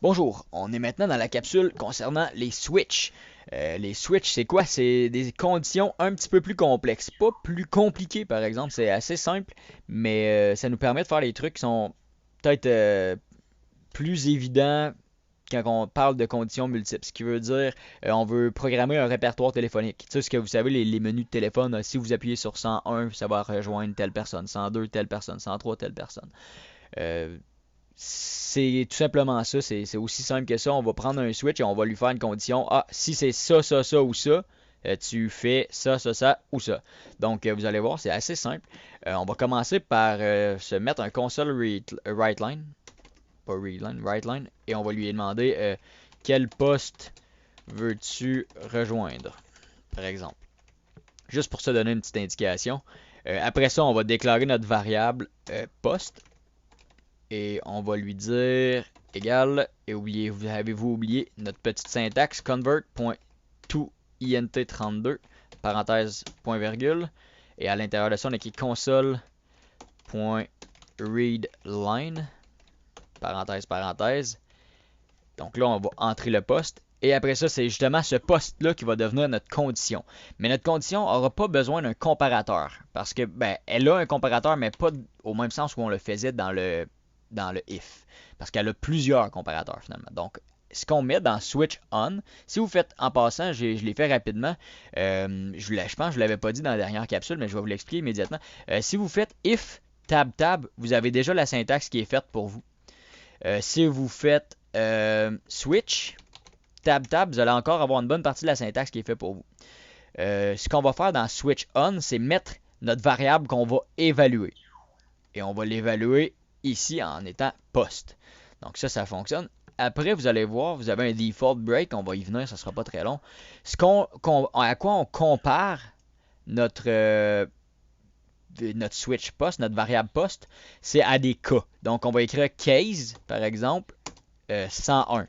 Bonjour, on est maintenant dans la capsule concernant les switches. Les switches, c'est quoi? C'est des conditions un petit peu plus complexes. Pas plus compliquées, par exemple, c'est assez simple, mais ça nous permet de faire des trucs qui sont peut-être plus évidents quand on parle de conditions multiples. Ce qui veut dire, on veut programmer un répertoire téléphonique. Tu sais, ce que vous savez, les menus de téléphone, si vous appuyez sur 101, ça va rejoindre telle personne, 102, telle personne, 103, telle personne. Euh, c'est tout simplement ça. C'est aussi simple que ça. On va prendre un switch et on va lui faire une condition. Ah, si c'est ça, ça, ça ou ça, tu fais ça, ça, ça ou ça. Donc, vous allez voir, c'est assez simple. On va commencer par se mettre un console write line. Pas read line, write line. Et on va lui demander quel poste veux-tu rejoindre, par exemple. Juste pour se donner une petite indication. Après ça, on va déclarer notre variable poste et on va lui dire égal, et oubliez, avez-vous oublié notre petite syntaxe convert.toInt32 parenthèse point virgule, et à l'intérieur de ça on a écrit console.readline parenthèse parenthèse. Donc là on va entrer le poste et après ça c'est justement ce poste là qui va devenir notre condition. Mais notre condition n'aura pas besoin d'un comparateur parce que ben elle a un comparateur mais pas au même sens où on le faisait dans le if. Parce qu'elle a plusieurs comparateurs finalement. Donc, ce qu'on met dans switch on, si vous faites en passant, je l'ai fait rapidement, je pense que je ne l'avais pas dit dans la dernière capsule, mais je vais vous l'expliquer immédiatement. Si vous faites if tab tab, vous avez déjà la syntaxe qui est faite pour vous. Si vous faites switch tab tab, vous allez encore avoir une bonne partie de la syntaxe qui est faite pour vous. Ce qu'on va faire dans switch on, c'est mettre notre variable qu'on va évaluer. Et on va l'évaluer ici en étant poste. Donc ça fonctionne. Après, vous allez voir, vous avez un default break, on va y venir, ça ne sera pas très long. À quoi on compare notre, notre switch post, notre variable post, c'est à des cas. Donc on va écrire case, par exemple, 101.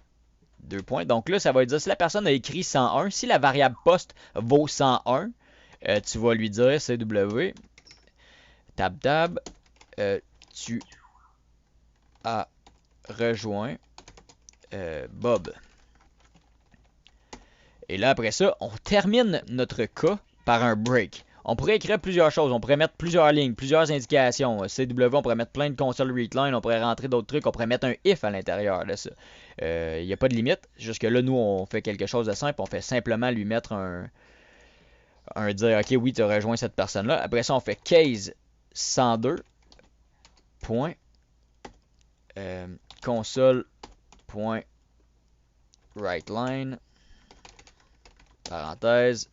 Deux points. Donc là, ça va dire si la personne a écrit 101, si la variable post vaut 101, tu vas lui dire CW, tab tab, tu as rejoint Bob. Et là, après ça, on termine notre cas par un break. On pourrait écrire plusieurs choses. On pourrait mettre plusieurs lignes, plusieurs indications. CW, on pourrait mettre plein de console readline. On pourrait rentrer d'autres trucs. On pourrait mettre un if à l'intérieur de ça. Il n'y a pas de limite. Jusque là, nous, on fait quelque chose de simple. On fait simplement lui mettre un dire, OK, oui, tu as rejoint cette personne-là. Après ça, on fait case 102. Point. Console. Point. WriteLine. Parenthèse.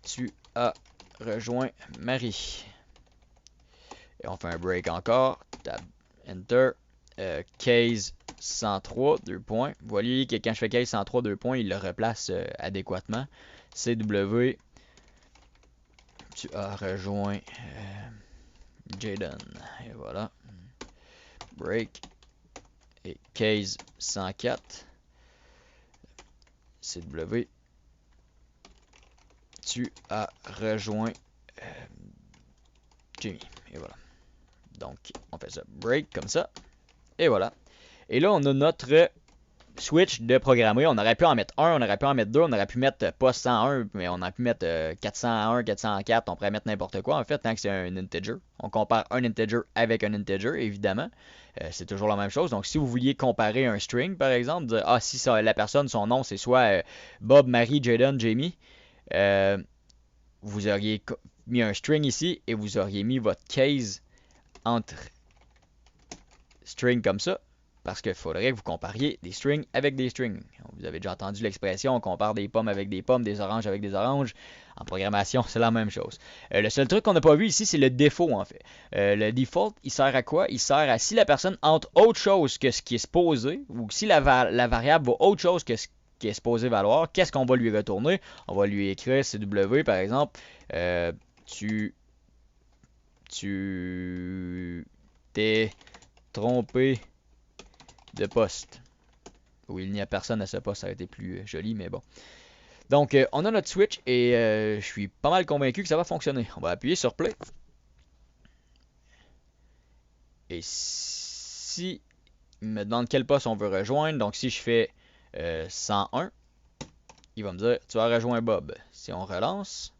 Tu as rejoint Marie. Et on fait un break encore. Tab, Enter. Case 103, 2 points. Vous voyez que quand je fais case 103, 2 points, il le replace adéquatement. CW. Tu as rejoint Jaden. Et voilà. Break. Et case 104. CW. Tu as rejoint Jimmy. Et voilà. Donc, on fait ça. Break comme ça. Et voilà. Et là, on a notre switch de programmer. On aurait pu en mettre un, on aurait pu en mettre deux, on aurait pu mettre pas 101, mais on aurait pu mettre 401, 404. On pourrait mettre n'importe quoi en fait, tant que c'est un integer. On compare un integer avec un integer, évidemment. C'est toujours la même chose. Donc, si vous vouliez comparer un string, par exemple, dire, ah, si ça, la personne, son nom, c'est soit Bob, Marie, Jaden, Jamie, euh, vous auriez mis un string ici et vous auriez mis votre case entre string comme ça. Parce qu'il faudrait que vous compariez des strings avec des strings. Vous avez déjà entendu l'expression, on compare des pommes avec des pommes, des oranges avec des oranges. En programmation, c'est la même chose. Le seul truc qu'on n'a pas vu ici, c'est le défaut en fait. Le default, il sert à quoi? Il sert à si la personne entre autre chose que ce qui est supposé, ou si la variable vaut autre chose que ce qui est supposé valoir, qu'est-ce qu'on va lui retourner? On va lui écrire CW par exemple. Tu t'es trompé de poste. Où il n'y a personne à ce poste, ça aurait été plus joli, mais bon. Donc, on a notre switch et je suis pas mal convaincu que ça va fonctionner. On va appuyer sur play. Et si il me demande quel poste on veut rejoindre. Donc si je fais 101, il va me dire tu as rejoint Bob. Si on relance,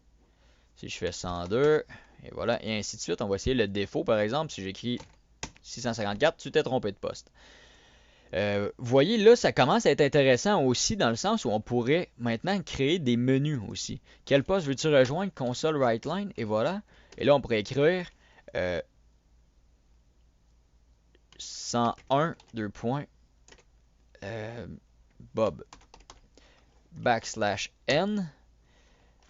si je fais 102, et voilà, et ainsi de suite. On va essayer le défaut par exemple. Si j'écris 654, tu t'es trompé de poste. Vous voyez, là, ça commence à être intéressant aussi dans le sens où on pourrait maintenant créer des menus aussi. Quel poste veux-tu rejoindre? Console right line, et voilà. Et là, on pourrait écrire 101, 2 points, Bob, \n,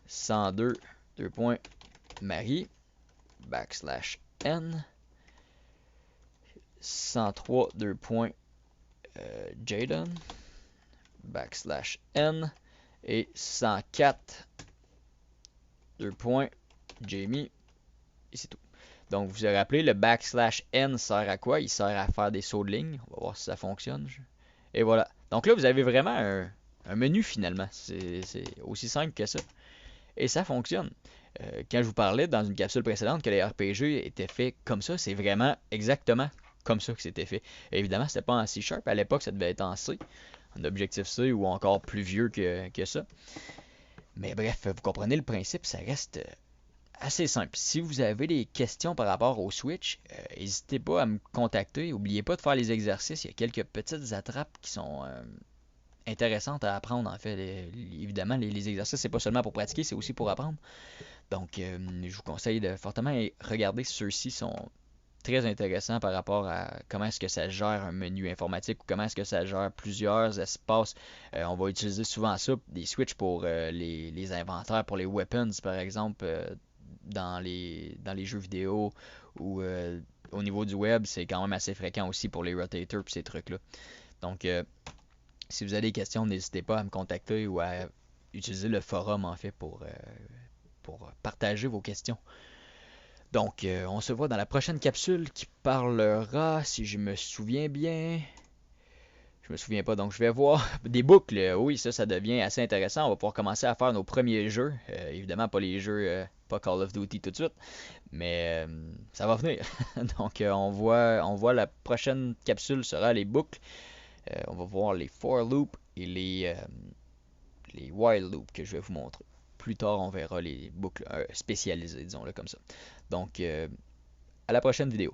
102, 2 points, Marie, \n, 103, 2 points, Jaden, \n, et 104, 2 points, Jamie, et c'est tout. Donc, vous vous rappelez, le \n sert à quoi? Il sert à faire des sauts de ligne. On va voir si ça fonctionne. Et voilà. Donc là, vous avez vraiment un menu finalement. C'est aussi simple que ça. Et ça fonctionne. Quand je vous parlais dans une capsule précédente que les RPG étaient faits comme ça, c'est vraiment exactement comme ça que c'était fait. Et évidemment, c'était pas en C#. À l'époque, ça devait être en C, en Objective-C ou encore plus vieux que ça. Mais bref, vous comprenez le principe, ça reste assez simple. Si vous avez des questions par rapport au Switch, n'hésitez pas à me contacter. N'oubliez pas de faire les exercices. Il y a quelques petites attrapes qui sont intéressantes à apprendre. En fait, évidemment, les exercices, c'est pas seulement pour pratiquer, c'est aussi pour apprendre. Donc, je vous conseille de fortement regarder. Ceux-ci sont très intéressants par rapport à comment est-ce que ça gère un menu informatique ou comment est-ce que ça gère plusieurs espaces. On va utiliser souvent ça, des switches pour les inventaires, pour les weapons, par exemple. Dans les jeux vidéo ou au niveau du web, c'est quand même assez fréquent aussi pour les rotators et ces trucs-là. Donc, si vous avez des questions, n'hésitez pas à me contacter ou à utiliser le forum en fait pour partager vos questions. Donc, on se voit dans la prochaine capsule qui parlera, si je me souviens bien, je me souviens pas, donc je vais voir des boucles. Oui, ça devient assez intéressant. On va pouvoir commencer à faire nos premiers jeux. Évidemment, pas les jeux, pas Call of Duty tout de suite, mais ça va venir. Donc, on voit la prochaine capsule sera les boucles. On va voir les for loops et les while loops que je vais vous montrer. Plus tard, on verra les boucles spécialisées, disons-le comme ça. Donc, à la prochaine vidéo.